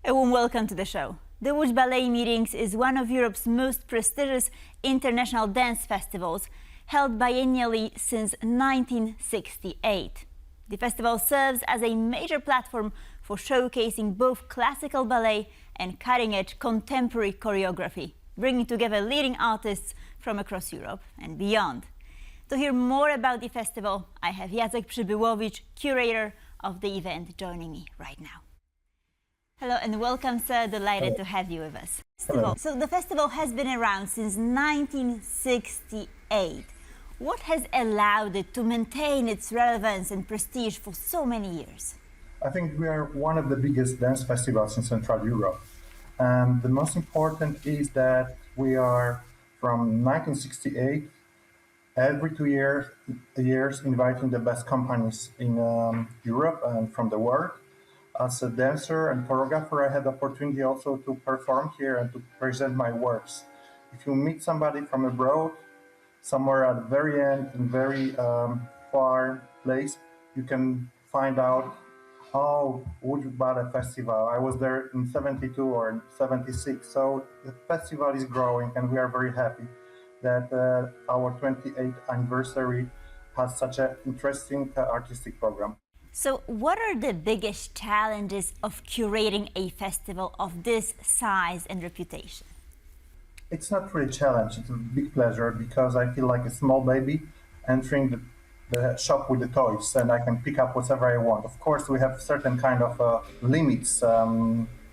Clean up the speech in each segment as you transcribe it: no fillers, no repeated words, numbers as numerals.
A warm welcome to the show. The Łódź Ballet Meetings is one of Europe's most prestigious international dance festivals, held biennially since 1968. The festival serves as a major platform for showcasing both classical ballet and cutting-edge contemporary choreography, bringing together leading artists from across Europe and beyond. To hear more about the festival, I have Jacek Przybyłowicz, curator of the event, joining me right now. Hello and welcome, sir. Delighted to have you with us. Hello. So the festival has been around since 1968. What has allowed it to maintain its relevance and prestige for so many years? I think we are one of the biggest dance festivals in Central Europe. And the most important is that we are from 1968, every 2 years inviting the best companies in Europe and from the world. As a dancer and choreographer, I had the opportunity also to perform here and to present my works. If you meet somebody from abroad, somewhere at the very end, in very far place, you can find out, oh, Łódź Ballet Festival. I was there in 72 or 76. So the festival is growing and we are very happy that our 28th anniversary has such an interesting artistic program. So what are the biggest challenges of curating a festival of this size and reputation? It's not really a challenge, it's a big pleasure because I feel like a small baby entering the shop with the toys and I can pick up whatever I want. Of course, we have certain kind of limits,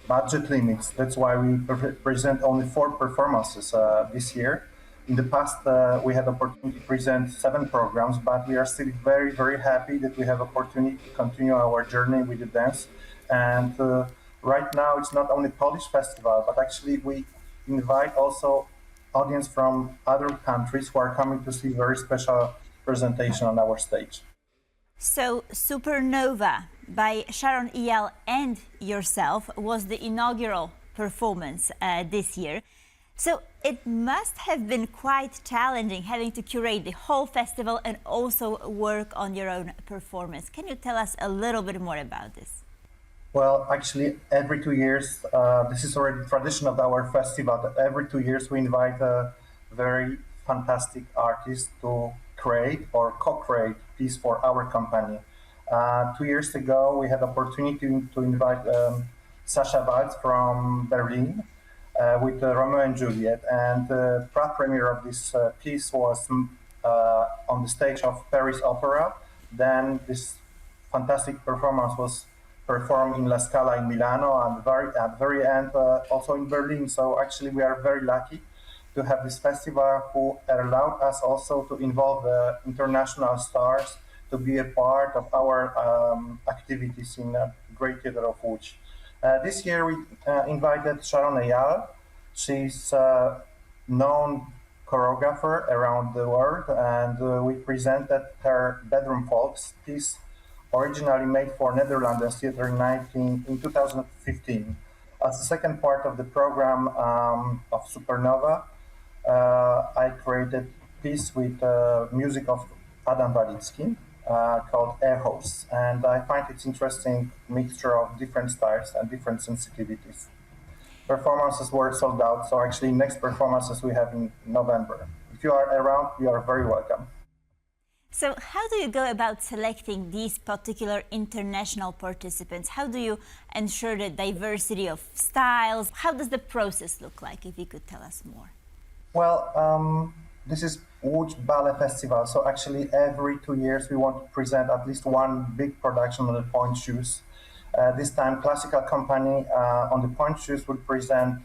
budget limits. That's why we present only 4 performances this year. In the past, we had opportunity to present 7 programs, but we are still very, very happy that we have opportunity to continue our journey with the dance. And right now, it's not only Polish festival, but actually we invite also audience from other countries who are coming to see very special presentation on our stage. So Supernova by Sharon Eyal and yourself was the inaugural performance this year. So it must have been quite challenging having to curate the whole festival and also work on your own performance. Can you tell us a little bit more about this? Well, actually, every 2 years, this is already tradition of our festival, that every 2 years we invite a very fantastic artist to create or co-create piece for our company. 2 years ago, we had opportunity to invite Sasha Waltz from Berlin with Romeo and Juliet, and the premiere of this piece was on the stage of Paris Opera. Then this fantastic performance was performed in La Scala in Milano, and at the very end also in Berlin. So actually we are very lucky to have this festival who allowed us also to involve the international stars to be a part of our activities in the Great Theatre of Łódź. This year we invited Sharon Eyal. She's a known choreographer around the world, and we presented her Bedroom Folks piece, originally made for Netherlands Theatre in 2015. As the second part of the program of Supernova, I created a piece with music of Adam Walicki called Air Horse, and I find it's interesting mixture of different styles and different sensitivities. Performances were sold out, so actually next performances we have in November. If you are around, you are very welcome. So how do you go about selecting these particular international participants? How do you ensure the diversity of styles? How does the process look like, if you could tell us more? Well, this is Łódź Ballet Festival, so actually every 2 years we want to present at least one big production on the point shoes. This time classical company on the point shoes will present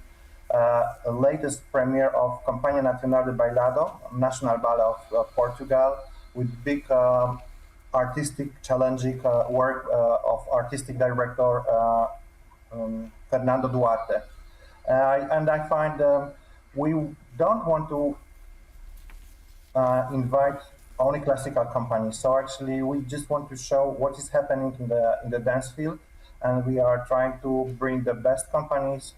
the latest premiere of Companhia Nacional de Bailado, National Ballet of Portugal, with big artistic challenging work of artistic director Fernando Duarte. And I find we don't want to invite only classical companies. So actually we just want to show what is happening in the dance field, and we are trying to bring the best companies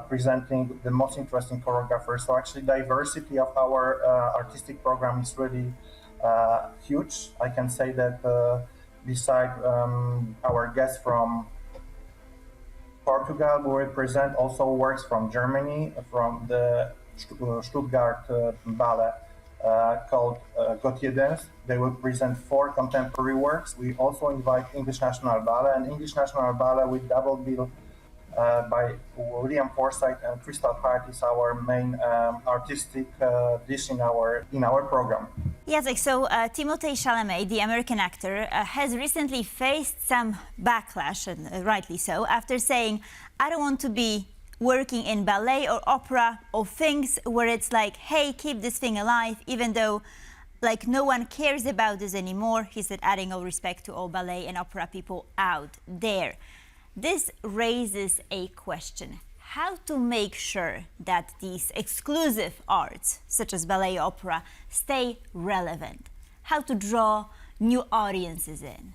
presenting the most interesting choreographers. So actually diversity of our artistic program is really huge. I can say that beside our guests from Portugal, we represent also works from Germany, from the Stuttgart Ballet called Gautier Dance. They will present 4 contemporary works. We also invite English National Ballet, and English National Ballet with double bill by William Forsythe and Crystal Pite is our main artistic dish in our program. Jacek, so Timothée Chalamet, the American actor, has recently faced some backlash, and rightly so, after saying, I don't want to be working in ballet or opera or things where it's like, hey, keep this thing alive, even though like no one cares about this anymore. He said, adding all respect to all ballet and opera people out there. This raises a question. How to make sure that these exclusive arts, such as ballet, opera, stay relevant? How to draw new audiences in?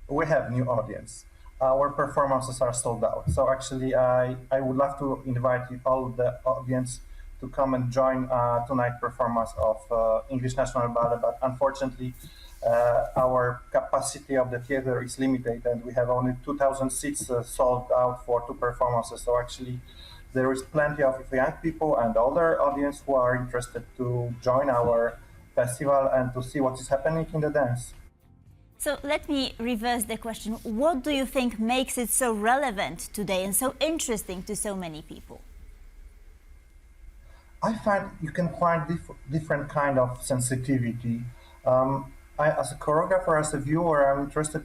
We have new audience. Our performances are sold out. So actually, I would love to invite all the audience to come and join tonight's performance of English National Ballet, but unfortunately, our capacity of the theater is limited and we have only 2,000 seats sold out for 2 performances. So actually, there is plenty of young people and older audience who are interested to join our festival and to see what is happening in the dance. So let me reverse the question. What do you think makes it so relevant today and so interesting to so many people? I find you can find different kind of sensitivity. As a choreographer, as a viewer, I'm interested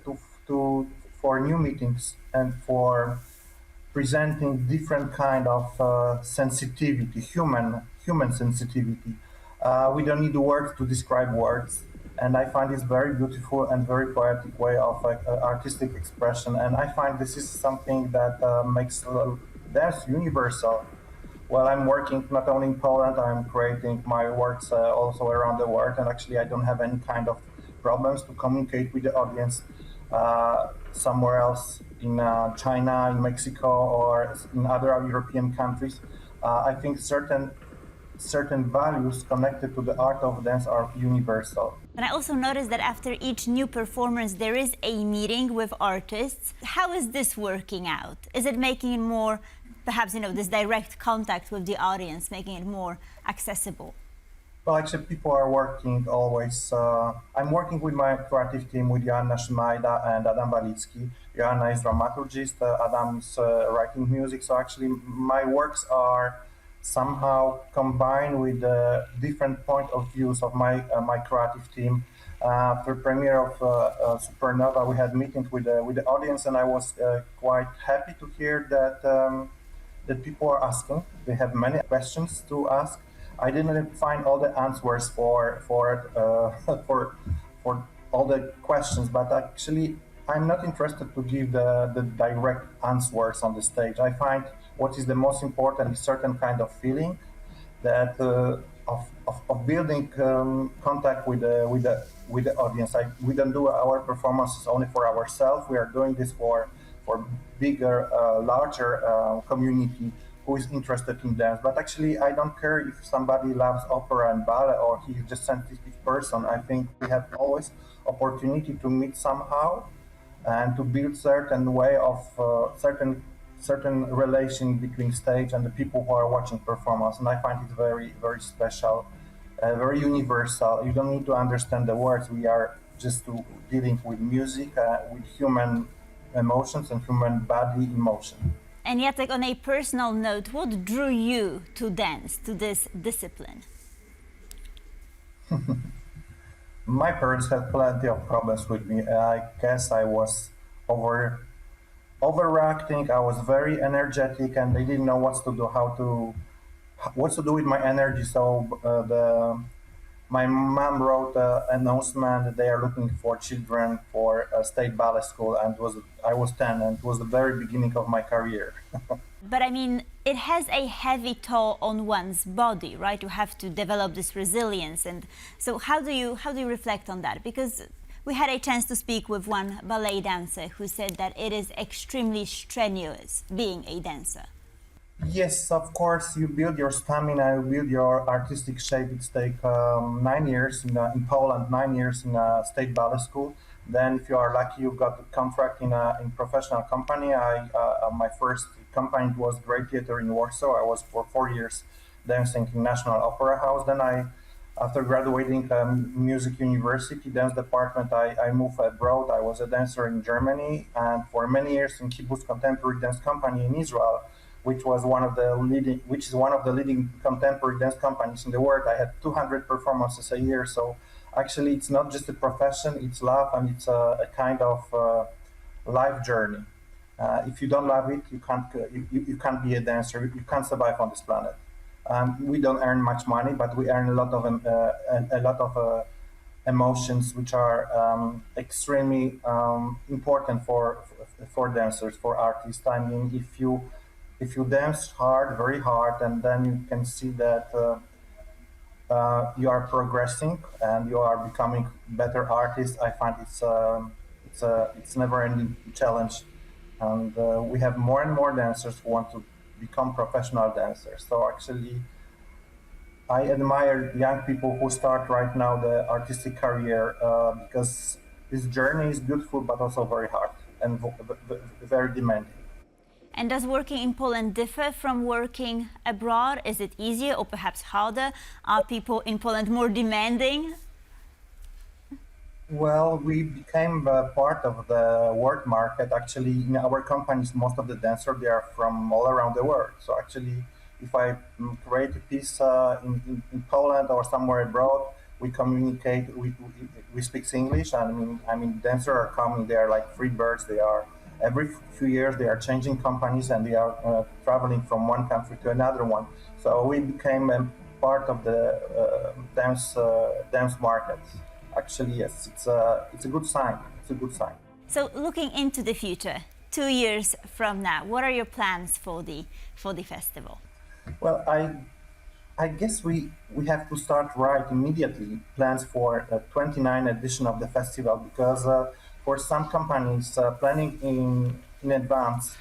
for new meetings and for presenting different kind of sensitivity, human sensitivity. We don't need words to describe words. And I find this very beautiful and very poetic way of artistic expression. And I find this is something that makes dance universal. While I'm working not only in Poland, I'm creating my works also around the world. And actually, I don't have any kind of problems to communicate with the audience somewhere else in China, in Mexico, or in other European countries. I think certain values connected to the art of dance are universal. And I also noticed that after each new performance, there is a meeting with artists. How is this working out? Is it making it more, perhaps, this direct contact with the audience, making it more accessible? Well, actually, people are working always. I'm working with my creative team, with Joanna Szmajda and Adam Walicki. Joanna is dramaturgist, Adam is writing music. So actually, my works are somehow combined with the different point of views of my creative team. For premiere of Supernova, we had meetings with the audience, and I was quite happy to hear that people are asking. They have many questions to ask. I didn't find all the answers for all the questions, but actually, I'm not interested to give the direct answers on the stage. I find what is the most important is certain kind of feeling that of building contact with the audience. We don't do our performances only for ourselves. We are doing this for bigger, larger community who is interested in dance. But actually, I don't care if somebody loves opera and ballet or he's just a scientific person. I think we have always opportunity to meet somehow and to build certain way of certain relation between stage and the people who are watching performance. And I find it very, very special, very universal. You don't need to understand the words. We are just dealing with music, with human emotions and human body emotion. And Jacek, on a personal note, what drew you to dance, to this discipline? My parents had plenty of problems with me. I guess I was overreacting. I was very energetic, and they didn't know what to do, what to do with my energy. So my mom wrote an announcement that they are looking for children for a state ballet school, and I was 10, and it was the very beginning of my career. But I mean, it has a heavy toll on one's body, right? You have to develop this resilience, and so how do you reflect on that? Because we had a chance to speak with one ballet dancer who said that it is extremely strenuous being a dancer. Yes, of course, you build your stamina, you build your artistic shape. It takes 9 years in Poland, 9 years in a state ballet school. Then, if you are lucky, you got a contract in a professional company. My first company was Great Theatre in Warsaw. I was for 4 years dancing in National Opera House. Then after graduating music university dance department, I moved abroad. I was a dancer in Germany, and for many years in Kibbutz Contemporary Dance Company in Israel, which is one of the leading contemporary dance companies in the world. I had 200 performances a year. So actually, it's not just a profession; it's love, and it's a kind of life journey. If you don't love it, you can't be a dancer. You can't survive on this planet. We don't earn much money, but we earn a lot of emotions, which are extremely important for dancers, for artists. I mean, if you dance hard, very hard, and then you can see that you are progressing and you are becoming better artist, I find it's never-ending challenge, and we have more and more dancers who want to become professional dancers. So actually, I admire young people who start right now the artistic career because this journey is beautiful, but also very hard and very demanding. And does working in Poland differ from working abroad? Is it easier or perhaps harder? Are people in Poland more demanding? Well, we became part of the world market. Actually, in our companies, most of the dancers, they are from all around the world. So actually, if I create a piece in Poland or somewhere abroad, we communicate, we speak English. And I mean, dancers are coming, they are like free birds. They are, every few years, they are changing companies and they are traveling from one country to another one. So we became a part of the dance market. Actually, yes, it's a good sign. It's a good sign. So, looking into the future, 2 years from now, what are your plans for the festival? Well, I guess we have to start right immediately plans for the 29th edition of the festival, because for some companies planning in advance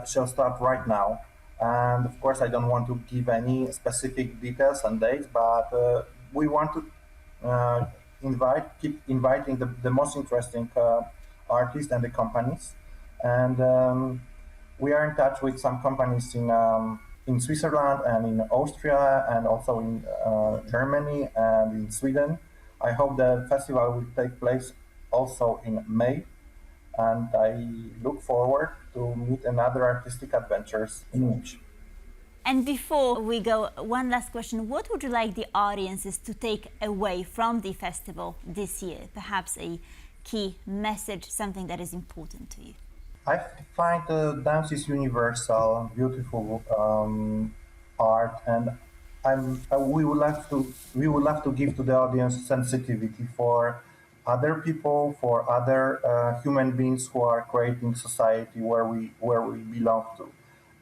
shall start right now. And of course, I don't want to give any specific details and dates, but we want to keep inviting the most interesting artists and the companies. And we are in touch with some companies in Switzerland and in Austria and also in Germany and in Sweden. I hope the festival will take place also in May, and I look forward to meet another artistic adventures in Łódź. And before we go, one last question. What would you like the audiences to take away from the festival this year? Perhaps a key message, something that is important to you. I find dance is universal, beautiful art, and we would love to give to the audience sensitivity for other people, for other human beings who are creating society where we belong to.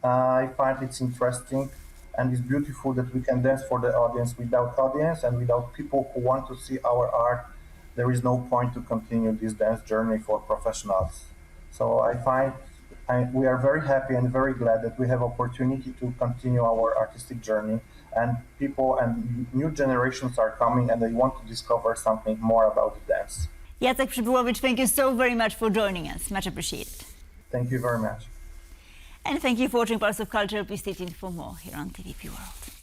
I find it's interesting and it's beautiful that we can dance for the audience. Without audience and without people who want to see our art, there is no point to continue this dance journey for professionals. So I find we are very happy and very glad that we have opportunity to continue our artistic journey, and people and new generations are coming and they want to discover something more about the dance. Jacek Przybyłowicz, thank you so very much for joining us. Much appreciated. Thank you very much. And thank you for watching Pulse of Culture. Please stay tuned for more here on TVP World.